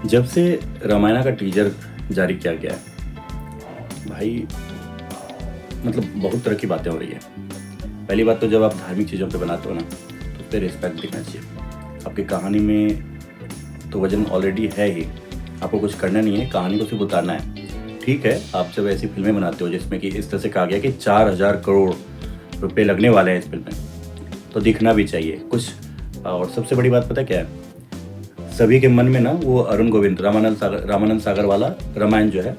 जब से रामायण का टीजर जारी किया गया है भाई, मतलब बहुत तरह की बातें हो रही है। पहली बात तो जब आप धार्मिक चीज़ों पे बनाते हो ना, तो उस पर रिस्पेक्ट दिखना चाहिए। आपकी कहानी में तो वजन ऑलरेडी है ही, आपको कुछ करना नहीं है, कहानी को सिर्फ उतारना है। ठीक है, आप जब ऐसी फिल्में बनाते हो जिसमें कि इस तरह से कहा गया कि 4,000 करोड़ रुपए लगने वाले हैं इस फिल्म में, तो दिखना भी चाहिए कुछ। और सबसे बड़ी बात पता क्या है, सभी के मन में ना वो अरुण गोविंद रामानंद सागर वाला रामायण जो है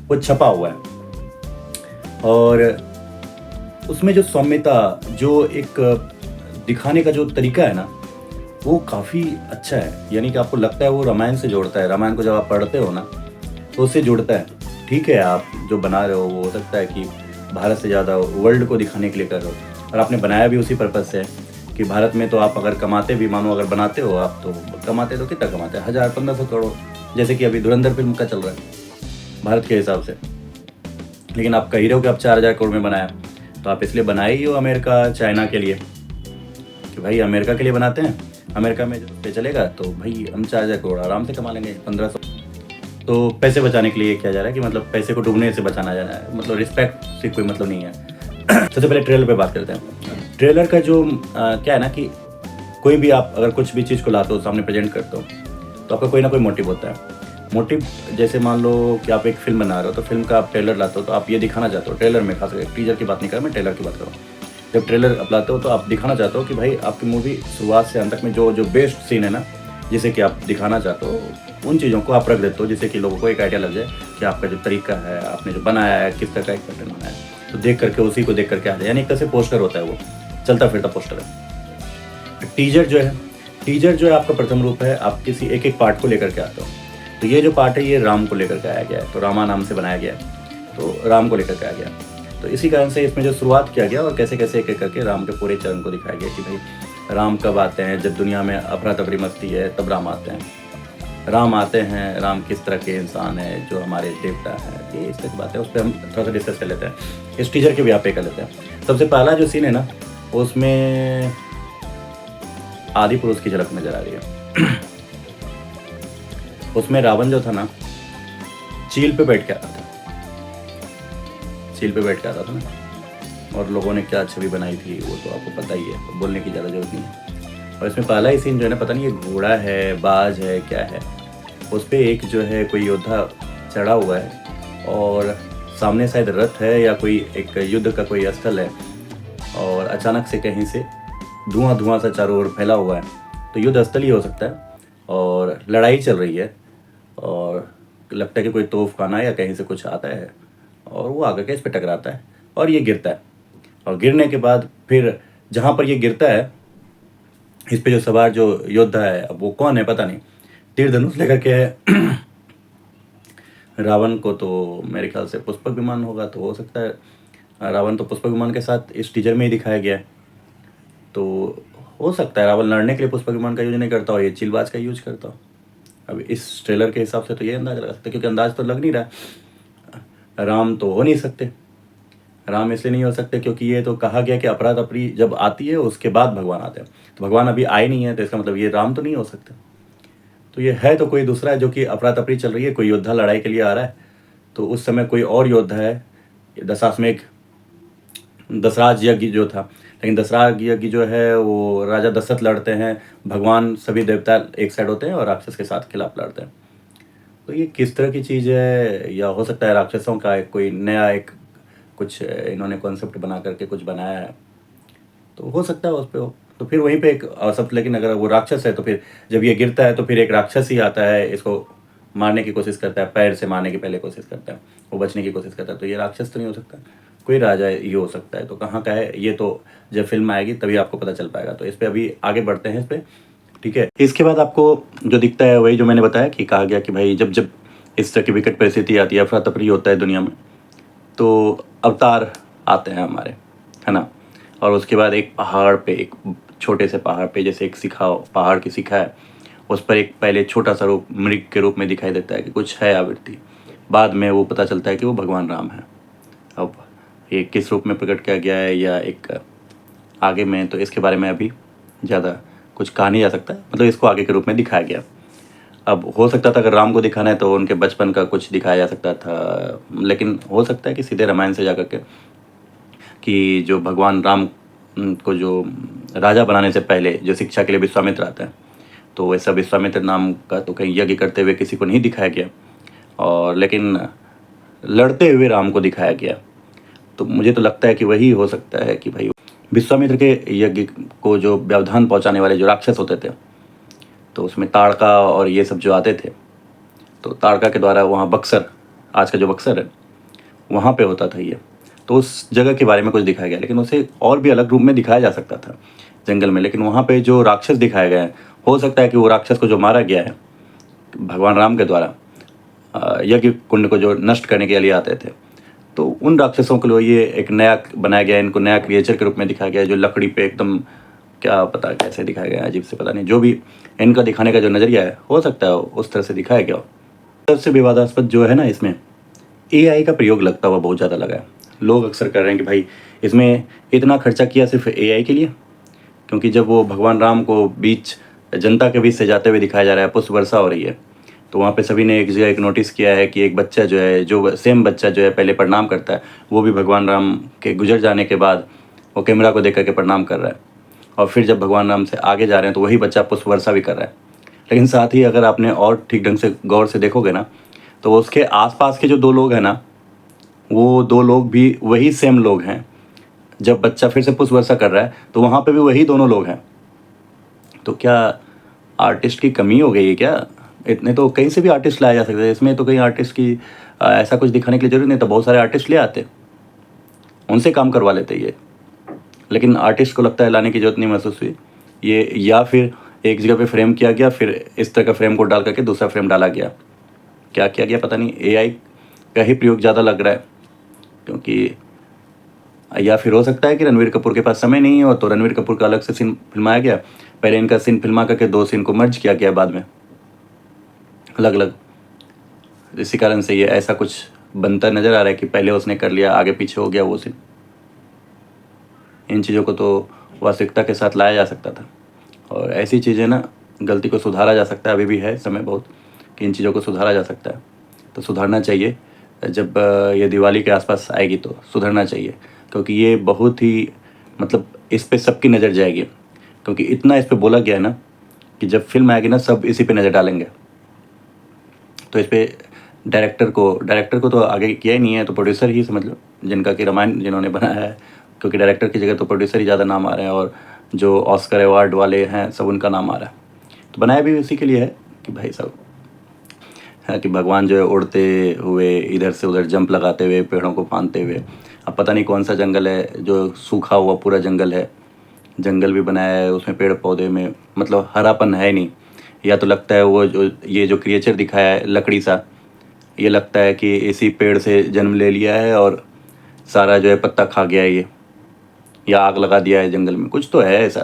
वो छपा हुआ है। और उसमें जो सौम्यता, जो एक दिखाने का जो तरीका है ना, वो काफ़ी अच्छा है। यानी कि आपको लगता है वो रामायण से जोड़ता है। रामायण को जब आप पढ़ते हो ना, तो उससे जुड़ता है। ठीक है, आप जो बना रहे हो वो हो सकता है कि भारत से ज़्यादा वर्ल्ड को दिखाने के लिए कर रहे हो, और आपने बनाया भी उसी पर्पज़ से है कि भारत में तो आप अगर कमाते भी, मानो अगर बनाते हो आप, तो कमाते तो कितना कमाते हैं, 1,000-1,500 करोड़, जैसे कि अभी धुरंधर फिल्म का चल रहा है भारत के हिसाब से। लेकिन आप कह रहे हो कि आप 4,000 करोड़ में बनाया, तो आप इसलिए बनाए ही हो अमेरिका चाइना के लिए कि भाई अमेरिका के लिए बनाते हैं, अमेरिका में पे चलेगा तो भाई हम 4,000 करोड़ आराम से कमा लेंगे, 1,500। तो पैसे बचाने के लिए किया जा रहा है कि मतलब पैसे को डूबने से बचाना जा रहा है, मतलब रिस्पेक्ट से कोई मतलब नहीं है। सबसे पहले ट्रेलर पे बात करते हैं। ट्रेलर का जो क्या है ना कि कोई भी आप अगर कुछ भी चीज़ को लाते हो, सामने प्रेजेंट करते हो, तो आपका कोई ना कोई मोटिव होता है। मोटिव जैसे मान लो कि आप एक फिल्म बना रहे हो, तो फिल्म का आप ट्रेलर लाते हो तो आप ये दिखाना चाहते हो, ट्रेलर में खासकर टीजर की बात नहीं कर रहा मैं, ट्रेलर की बात कर रहा हूँ। जब ट्रेलर आप लाते हो तो आप दिखाना चाहते हो कि भाई आपकी मूवी शुरुआत से अंत तक में जो जो बेस्ट सीन है ना, जिसे कि आप दिखाना चाहते हो, उन चीज़ों को आप रख देते हो, जिससे कि लोगों को एक आइडिया लग जाए कि आपका जो तरीका है, आपने जो बनाया है, किस तरह का एक कंटेंट बनाया है, तो देख करके उसी को देख करके आ जाए। यानी एक तरह से पोस्टर होता है, वो चलता फिरता पोस्टर है। टीजर जो है आपका प्रथम रूप है, आप किसी एक एक पार्ट को लेकर के आते हो। तो ये जो पार्ट है ये राम को लेकर के आया गया है, तो रामा नाम से बनाया गया है, तो राम को लेकर के आया गया। तो इसी कारण से इसमें जो शुरुआत किया गया और कैसे कैसे एक एक करके राम के पूरे चरण को दिखाया गया कि भाई राम कब आते हैं, जब दुनिया में अफरा तफरी मस्ती है तब राम आते हैं। राम आते हैं, राम किस तरह के इंसान है, जो हमारे देवता है, ये इस तरह की बात है। उस पर हम थोड़ा सा डिस्कस कर लेते हैं, इस टीजर के भी आप पे कर लेते हैं। सबसे पहला जो सीन है ना, उसमें आदि पुरुष की झलक नजर आ रही है। उसमें रावण जो था ना, चील पे बैठ के आता था, चील पे बैठ के आता था ना, और लोगों ने क्या छवि बनाई थी वो तो आपको पता ही है, तो बोलने की ज़्यादा जरूरत नहीं है। और इसमें पहला ही सीन जो है ना, पता नहीं ये घोड़ा है, बाज है, क्या है, उस पर एक जो है कोई योद्धा चढ़ा हुआ है, और सामने शायद रथ है या कोई एक युद्ध का कोई स्थल है, और अचानक से कहीं से धुआं धुआं सा चारों ओर फैला हुआ है। तो युद्ध स्थल ही हो सकता है, और लड़ाई चल रही है, और लगता है कि कोई तोप खाना या कहीं से कुछ आता है, और वो आकर के इस पर टकराता है और ये गिरता है। और गिरने के बाद फिर जहाँ पर ये गिरता है, इस पे जो सवार जो योद्धा है, अब वो कौन है पता नहीं, तीर धनुष लेकर के है। रावण को तो मेरे ख्याल से पुष्पक विमान होगा, तो हो सकता है रावण तो पुष्पक विमान के साथ इस टीजर में ही दिखाया गया है। तो हो सकता है रावण लड़ने के लिए पुष्पक विमान का यूज नहीं करता हो, ये चिलबाज का यूज करता हो। अब इस ट्रेलर के हिसाब से तो ये अंदाजा लगा सकते, क्योंकि अंदाज तो लग नहीं रहा। राम तो हो नहीं सकते, राम इसलिए नहीं हो सकते क्योंकि ये तो कहा गया कि अफरा तफरी जब आती है उसके बाद भगवान आते हैं, तो भगवान अभी आए नहीं है, तो इसका मतलब ये राम तो नहीं हो सकते। तो ये है तो कोई दूसरा है, जो कि अफरा तफरी चल रही है, कोई योद्धा लड़ाई के लिए आ रहा है, तो उस समय कोई और योद्धा है। दशाश्वमेध दशराज यज्ञ जो था, लेकिन दशराज यज्ञ जो है वो राजा दशरथ लड़ते हैं, भगवान सभी देवता एक साइड होते हैं और राक्षस के साथ खिलाफ लड़ते हैं। तो ये किस तरह की चीज़ है, या हो सकता है राक्षसों का एक कोई नया एक कुछ इन्होंने कॉन्सेप्ट बना करके कुछ बनाया है, तो हो सकता है उस पर हो। तो फिर वहीं पे एक सब, लेकिन अगर वो राक्षस है तो फिर जब ये गिरता है तो फिर एक राक्षस ही आता है, इसको मारने की कोशिश करता है, पैर से मारने की पहले कोशिश करता है, वो बचने की कोशिश करता है, तो ये राक्षस तो नहीं हो सकता, कोई राजा ये हो सकता है। तो कहाँ का है ये, तो जब फिल्म आएगी तभी आपको पता चल पाएगा। तो इस पर अभी आगे बढ़ते हैं इस पर, ठीक है। इसके बाद आपको जो दिखता है वही जो मैंने बताया कि कहा गया कि भाई जब जब इस तरह की विकट परिस्थिति आती है, अफरा तफरी होता है दुनिया में, तो अवतार आते हैं हमारे, है ना। और उसके बाद एक पहाड़ पे, एक छोटे से पहाड़ पे, जैसे एक शिखा, पहाड़ की शिखा है, उस पर एक पहले छोटा सा रूप मृग के रूप में दिखाई देता है कि कुछ है आवृत्ति, बाद में वो पता चलता है कि वो भगवान राम है। अब ये किस रूप में प्रकट किया गया है या एक आगे में, तो इसके बारे में अभी ज़्यादा कुछ कहा नहीं जा सकता, मतलब इसको आगे के रूप में दिखाया गया। अब हो सकता था अगर राम को दिखाना है तो उनके बचपन का कुछ दिखाया जा सकता था, लेकिन हो सकता है कि सीधे रामायण से जा कर के कि जो भगवान राम को जो राजा बनाने से पहले जो शिक्षा के लिए विश्वामित्र आता है, तो वैसा विश्वामित्र नाम का तो कहीं यज्ञ करते हुए किसी को नहीं दिखाया गया, और लेकिन लड़ते हुए राम को दिखाया गया। तो मुझे तो लगता है कि वही हो सकता है कि भाई विश्वामित्र के यज्ञ को जो व्यवधान पहुंचाने वाले जो राक्षस होते थे, तो उसमें ताड़का और ये सब जो आते थे, तो ताड़का के द्वारा वहाँ बक्सर, आज का जो बक्सर है, वहाँ पे होता था ये। तो उस जगह के बारे में कुछ दिखाया गया, लेकिन उसे और भी अलग रूप में दिखाया जा सकता था जंगल में। लेकिन वहाँ पे जो राक्षस दिखाए गए हैं, हो सकता है कि वो राक्षस को जो मारा गया है भगवान राम के द्वारा यज्ञ कुंड को जो नष्ट करने के लिए आते थे, तो उन राक्षसों के लिए ये एक नया बनाया गया, इनको नया क्रिएचर के रूप में दिखाया गया है, जो लकड़ी पे एकदम, क्या पता कैसे दिखाया गया है, अजीब से, पता नहीं। जो भी इनका दिखाने का जो नज़रिया है, हो सकता है उस तरह से दिखाया गया हो। सबसे विवादास्पद जो है ना, इसमें एआई का प्रयोग लगता हुआ बहुत ज़्यादा लगा है। लोग अक्सर कर रहे हैं कि भाई इसमें इतना खर्चा किया सिर्फ एआई के लिए, क्योंकि जब वो भगवान राम को बीच जनता के बीच से जाते हुए दिखाया जा रहा है, पुष्प वर्षा हो रही है, तो वहाँ पे सभी ने एक जगह एक नोटिस किया है कि एक बच्चा जो है, जो सेम बच्चा जो है पहले प्रणाम करता है, वो भी भगवान राम के गुजर जाने के बाद वो कैमरा को देख करके प्रणाम कर रहा है, और फिर जब भगवान राम से आगे जा रहे हैं तो वही बच्चा पुष्प वर्षा भी कर रहा है। लेकिन साथ ही अगर आपने और ठीक ढंग से गौर से देखोगे ना, तो उसके आसपास के जो दो लोग हैं ना, वो दो लोग भी वही सेम लोग हैं। जब बच्चा फिर से पुष्प वर्षा कर रहा है तो वहाँ पे भी वही दोनों लोग हैं। तो क्या आर्टिस्ट की कमी हो गई है क्या? इतने तो कहीं से भी आर्टिस्ट लाया जा सकता है, इसमें तो कहीं आर्टिस्ट की ऐसा कुछ दिखाने के लिए जरूरी नहीं था, बहुत सारे आर्टिस्ट ले आते, उनसे काम करवा लेते ये। लेकिन आर्टिस्ट को लगता है लाने की जरूरत नहीं महसूस हुई ये, या फिर एक जगह पे फ्रेम किया गया, फिर इस तरह का फ्रेम को डाल करके दूसरा फ्रेम डाला गया, क्या किया गया पता नहीं। एआई का ही प्रयोग ज़्यादा लग रहा है, क्योंकि या फिर हो सकता है कि रणवीर कपूर के पास समय नहीं हो, तो रणवीर कपूर का अलग से सीन फिल्माया गया, पहले इनका सीन फिल्मा करके दो सीन को मर्ज किया गया बाद में अलग अलग। इसी कारण से ये ऐसा कुछ बनता नज़र आ रहा है कि पहले उसने कर लिया, आगे पीछे हो गया वो सीन। इन चीज़ों को तो वास्तविकता के साथ लाया जा सकता था, और ऐसी चीज़ें ना, गलती को सुधारा जा सकता है, अभी भी है समय बहुत कि इन चीज़ों को सुधारा जा सकता है। तो सुधारना चाहिए, जब ये दिवाली के आसपास आएगी तो सुधरना चाहिए, क्योंकि ये बहुत ही, मतलब इस पे सबकी नज़र जाएगी, क्योंकि इतना इस पे बोला गया है ना कि जब फिल्म आएगी ना सब इसी पे नज़र डालेंगे। तो इस पे डायरेक्टर को तो आगे किया ही नहीं है, तो प्रोड्यूसर ही समझ लो, जिनका कि रामायण जिन्होंने बनाया है, क्योंकि डायरेक्टर की जगह तो प्रोड्यूसर ही ज़्यादा नाम आ रहे हैं, और जो ऑस्कर अवार्ड वाले हैं सब उनका नाम आ रहा है। तो बनाया भी उसी के लिए है कि भाई साहब, है कि भगवान जो है उड़ते हुए इधर से उधर जंप लगाते हुए पेड़ों को फांदते हुए, अब पता नहीं कौन सा जंगल है जो सूखा हुआ पूरा जंगल है, जंगल भी बनाया है, उसमें पेड़ पौधे में मतलब हरापन है नहीं। या तो लगता है वो जो ये जो क्रिएचर दिखाया है लकड़ी सा, ये लगता है कि इसी पेड़ से जन्म ले लिया है और सारा जो है पत्ता खा गया है ये, या आग लगा दिया है जंगल में, कुछ तो है ऐसा,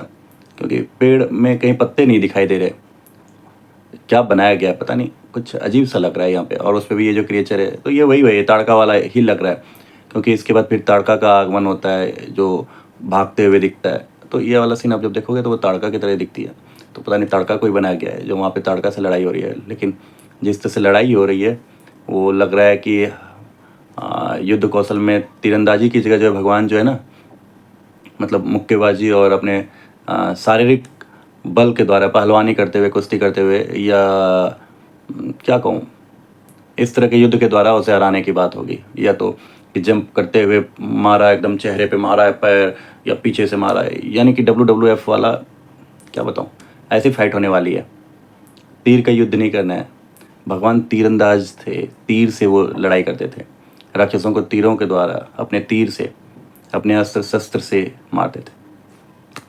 क्योंकि पेड़ में कहीं पत्ते नहीं दिखाई दे रहे। क्या बनाया गया है पता नहीं, कुछ अजीब सा लग रहा है यहाँ पे। और उस पर भी ये जो क्रिएचर है, तो ये वही ताड़का वाला ही लग रहा है, क्योंकि इसके बाद फिर ताड़का का आगमन होता है जो भागते हुए दिखता है। तो ये वाला सीन आप जब देखोगे तो वो ताड़का की तरह दिखती है। तो पता नहीं ताड़का कोई बनाया गया है जो वहाँ पे ताड़का से लड़ाई हो रही है, लेकिन जिस तरह से लड़ाई हो रही है वो लग रहा है कि युद्ध कौशल में तीरंदाजी की जगह जो है भगवान जो है ना, मतलब मुक्केबाजी और अपने शारीरिक बल के द्वारा पहलवानी करते हुए, कुश्ती करते हुए, या क्या कहूँ, इस तरह के युद्ध के द्वारा उसे हराने की बात होगी। या तो कि जंप करते हुए मारा, एकदम चेहरे पे मारा है पैर, या पीछे से मारा है, यानी कि WWF वाला, क्या बताऊँ, ऐसी फाइट होने वाली है। तीर का युद्ध नहीं करना है, भगवान तीरंदाज थे, तीर से वो लड़ाई करते थे, राक्षसों को तीरों के द्वारा अपने तीर से, अपने अस्त्र शस्त्र से मारते थे।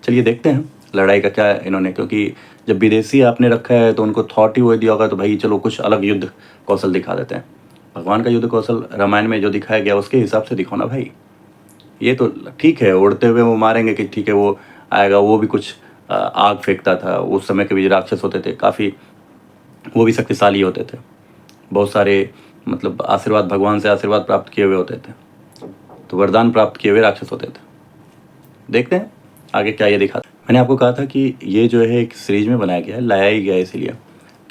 चलिए देखते हैं लड़ाई का क्या है इन्होंने, क्योंकि जब विदेशी आपने रखा है तो उनको थॉट ही वो दिया होगा, तो भाई चलो कुछ अलग युद्ध कौशल दिखा देते हैं। भगवान का युद्ध कौशल रामायण में जो दिखाया गया उसके हिसाब से दिखाओ ना भाई। ये तो ठीक है उड़ते हुए वो मारेंगे कि ठीक है वो आएगा, वो भी कुछ आग फेंकता था, उस समय के भी राक्षस होते थे काफ़ी, वो भी शक्तिशाली होते थे, बहुत सारे मतलब आशीर्वाद, भगवान से आशीर्वाद प्राप्त किए हुए होते थे, तो वरदान प्राप्त किए हुए राक्षस होते थे। देखते हैं आगे क्या ये दिखाता है। मैंने आपको कहा था कि ये जो है एक सीरीज में बनाया गया है, लाया ही गया है इसीलिए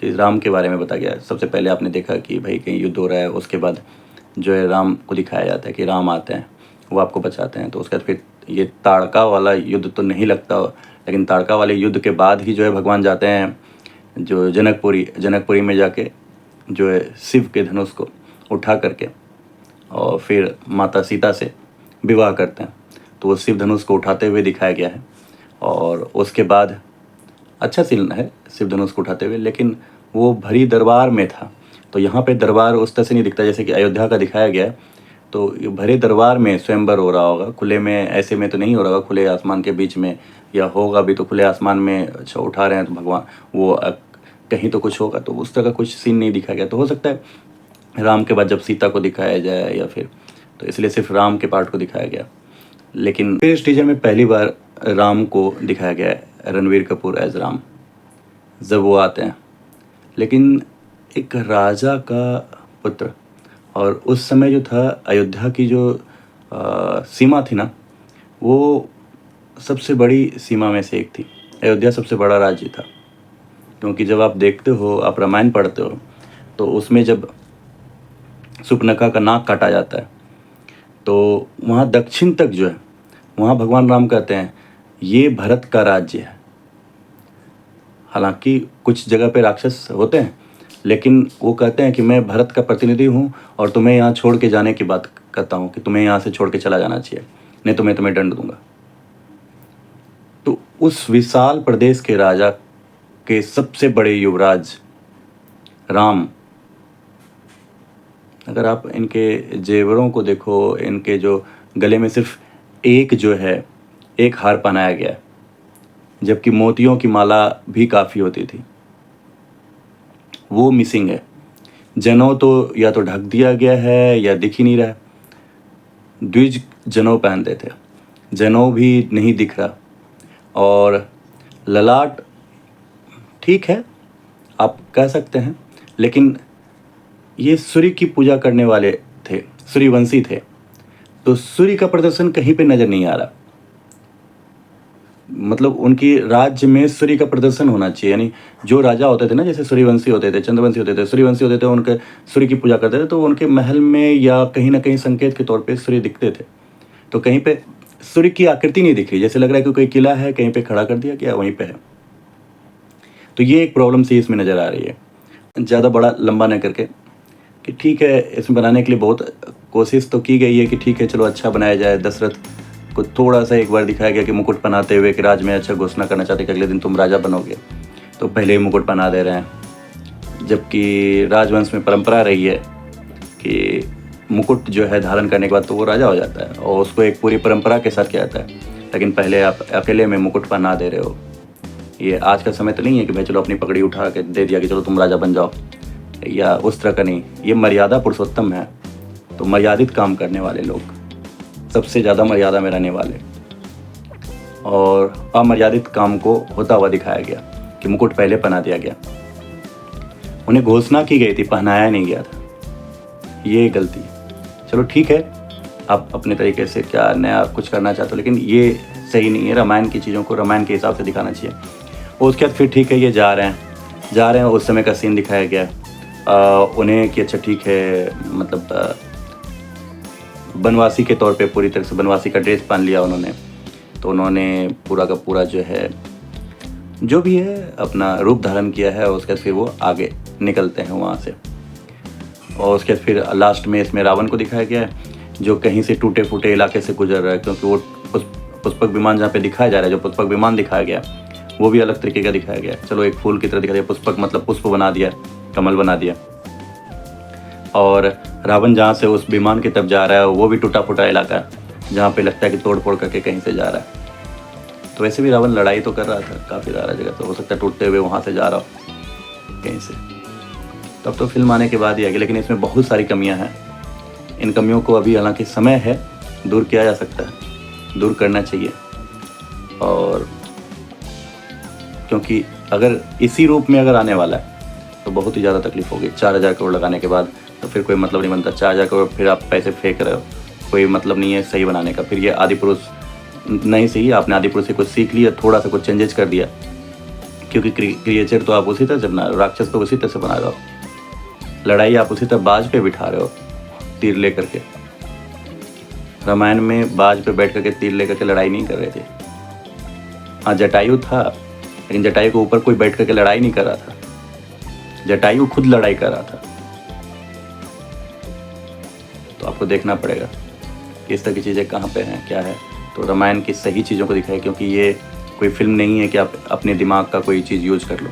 कि राम के बारे में बताया गया है। सबसे पहले आपने देखा कि भाई कहीं युद्ध हो रहा है, उसके बाद जो है राम को दिखाया जाता है कि राम आते हैं, वो आपको बचाते हैं। तो उसके बाद फिर ये ताड़का वाला युद्ध तो नहीं लगता, लेकिन ताड़का वाले युद्ध के बाद ही जो है भगवान जाते हैं जो जनकपुरी में जाके जो है शिव के धनुष को उठा करके और फिर माता सीता से विवाह करते हैं। तो वो शिव धनुष को उठाते हुए दिखाया गया है और उसके बाद अच्छा सीन है शिव धनुष को उठाते हुए, लेकिन वो भरी दरबार में था। तो यहाँ पे दरबार उस तरह से नहीं दिखता जैसे कि अयोध्या का दिखाया गया है। तो ये भरे दरबार में स्वयंवर हो रहा होगा, खुले में ऐसे में तो नहीं हो रहा होगा, खुले आसमान के बीच में, या होगा भी तो खुले आसमान में। अच्छा उठा रहे हैं तो भगवान वो कहीं तो कुछ होगा, तो उस तरह का कुछ सीन नहीं दिखाया गया। तो हो सकता है राम के बाद जब सीता को दिखाया जाए या फिर, तो इसलिए सिर्फ राम के पार्ट को दिखाया गया। लेकिन फिर इस टीजर में पहली बार राम को दिखाया गया है, रणवीर कपूर एज राम जब वो आते हैं। लेकिन एक राजा का पुत्र, और उस समय जो था अयोध्या की जो सीमा थी ना, वो सबसे बड़ी सीमा में से एक थी। अयोध्या सबसे बड़ा राज्य था, क्योंकि जब आप देखते हो, आप रामायण पढ़ते हो, तो उसमें जब सुपनखा का नाक काटा जाता है तो वहाँ दक्षिण तक जो है, वहाँ भगवान राम कहते हैं ये भरत का राज्य है। हालांकि कुछ जगह पे राक्षस होते हैं, लेकिन वो कहते हैं कि मैं भरत का प्रतिनिधि हूँ और तुम्हें यहाँ छोड़ के जाने की बात करता हूँ कि तुम्हें यहाँ से छोड़ के चला जाना चाहिए, नहीं तो मैं तुम्हें दंड दूंगा। तो उस विशाल प्रदेश के राजा के सबसे बड़े युवराज राम, अगर आप इनके जेवरों को देखो, इनके जो गले में सिर्फ एक जो है एक हार पहनाया गया है, जबकि मोतियों की माला भी काफ़ी होती थी, वो मिसिंग है। जनेऊ तो या तो ढक दिया गया है या दिख ही नहीं रहा है। द्विज जनेऊ पहनते थे, जनेऊ भी नहीं दिख रहा। और ललाट ठीक है आप कह सकते हैं, लेकिन ये सूर्य की पूजा करने वाले थे, सूर्यवंशी थे, तो सूर्य का प्रदर्शन कहीं पे नज़र नहीं आ रहा। मतलब उनकी राज्य में सूर्य का प्रदर्शन होना चाहिए। यानी जो राजा होते थे ना, जैसे सूर्यवंशी होते थे, चंद्रवंशी होते थे, सूर्यवंशी होते थे, उनके सूर्य की पूजा करते थे, तो उनके महल में या कहीं ना कहीं संकेत के तौर पे सूर्य दिखते थे। तो कहीं पे सूर्य की आकृति नहीं दिख रही, जैसे लग रहा है कि कोई किला है कहीं पे खड़ा कर दिया गया, वहीं पे है। तो ये एक प्रॉब्लम सी इसमें नज़र आ रही है। ज़्यादा बड़ा लंबा न करके कि ठीक है, इसमें बनाने के लिए बहुत कोशिश तो की गई है कि ठीक है चलो अच्छा बनाया जाए। दशरथ को थोड़ा सा एक बार दिखाया गया कि मुकुट पहनाते हुए कि राज में अच्छा घोषणा करना चाहते कि अगले दिन तुम राजा बनोगे, तो पहले ही मुकुट पहना दे रहे हैं। जबकि राजवंश में परंपरा रही है कि मुकुट जो है धारण करने के बाद तो वो राजा हो जाता है, और उसको एक पूरी परंपरा के साथ किया जाता है। लेकिन पहले आप अकेले में मुकुट पहना दे रहे हो। ये आज का समय तो नहीं है कि भाई चलो अपनी पगड़ी उठा के दे दिया कि चलो तुम राजा बन जाओ, या उस तरह का नहीं। ये मर्यादा पुरुषोत्तम है, तो मर्यादित काम करने वाले लोग, सबसे ज़्यादा मर्यादा में रहने वाले, और अमर्यादित काम को होता हुआ दिखाया गया कि मुकुट पहले पहना दिया गया। उन्हें घोषणा की गई थी, पहनाया नहीं गया था, ये गलती। चलो ठीक है, आप अपने तरीके से क्या नया कुछ करना चाहते हो, लेकिन ये सही नहीं है। रामायण की चीज़ों को रामायण के हिसाब से दिखाना चाहिए। और उसके बाद फिर ठीक है, ये जा रहे हैं, उस समय का सीन दिखाया गया उन्हें कि अच्छा ठीक है, मतलब बनवासी के तौर पे पूरी तरह से बनवासी का ड्रेस पहन लिया उन्होंने। तो उन्होंने पूरा का पूरा जो है जो भी है अपना रूप धारण किया है, और उसके बाद फिर वो आगे निकलते हैं वहाँ से। और उसके बाद फिर लास्ट में इसमें रावण को दिखाया गया है, जो कहीं से टूटे फूटे इलाके से गुजर रहा है, क्योंकि वो पुष्पक विमान जहाँ पे दिखाया जा रहा है, जो पुष्पक विमान दिखाया गया वो भी अलग तरीके का दिखाया गया। चलो एक फूल की तरह दिखाया, पुष्पक मतलब पुष्प बना दिया, कमल बना दिया। और रावण जहाँ से उस विमान की तरफ जा रहा है, वो भी टूटा फूटा इलाका है, जहाँ पे लगता है कि तोड़ फोड़ करके कहीं से जा रहा है। तो वैसे भी रावण लड़ाई तो कर रहा था काफ़ी सारा जगह, तो हो सकता है टूटते हुए वहाँ से जा रहा हो कहीं से। तब तो फिल्म आने के बाद ही आएगी, लेकिन इसमें बहुत सारी कमियां हैं। इन कमियों को अभी हालांकि समय है, दूर किया जा सकता है, दूर करना चाहिए। और क्योंकि अगर इसी रूप में अगर आने वाला है तो बहुत ही ज़्यादा तकलीफ होगी। 4000 करोड़ लगाने के बाद तो फिर कोई मतलब नहीं बनता। 4000 करोड़ फिर आप पैसे फेंक रहे हो, कोई मतलब नहीं है सही बनाने का। फिर ये आदिपुरुष नहीं सही, आपने आदिपुरुष से कुछ सीख लिया, थोड़ा सा कुछ चेंजेस कर दिया, क्योंकि क्रिएचर तो आप उसी तरह से बना रहे हो, राक्षस तो उसी तरह से बना रहे हो, लड़ाई आप उसी तरह बाज पे बिठा रहे हो तीर लेकर के। रामायण में बाज पे बैठ करके तीर लेकर के लड़ाई नहीं कर रहे थे। हाँ, जटायु था, लेकिन जटायु के ऊपर कोई बैठ करके लड़ाई नहीं कर रहा था, जटायु खुद लड़ाई कर रहा था। तो आपको देखना पड़ेगा कि इस तरह की चीज़ें कहाँ पे हैं, क्या है। तो रामायण की सही चीज़ों को दिखाए, क्योंकि ये कोई फिल्म नहीं है कि आप अपने दिमाग का कोई चीज़ यूज कर लो,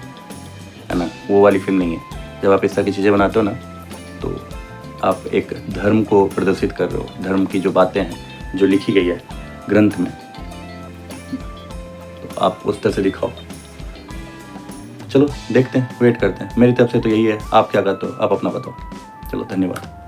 है ना, वो वाली फिल्म नहीं है। जब आप इस तरह की चीज़ें बनाते हो ना, तो आप एक धर्म को प्रदर्शित कर रहे हो, धर्म की जो बातें हैं जो लिखी गई है ग्रंथ में, तो आप उस तरह से दिखाओ। चलो देखते हैं, वेट करते हैं। मेरी तरफ से तो यही है, आप क्या कहते हो आप अपना बताओ। चलो धन्यवाद।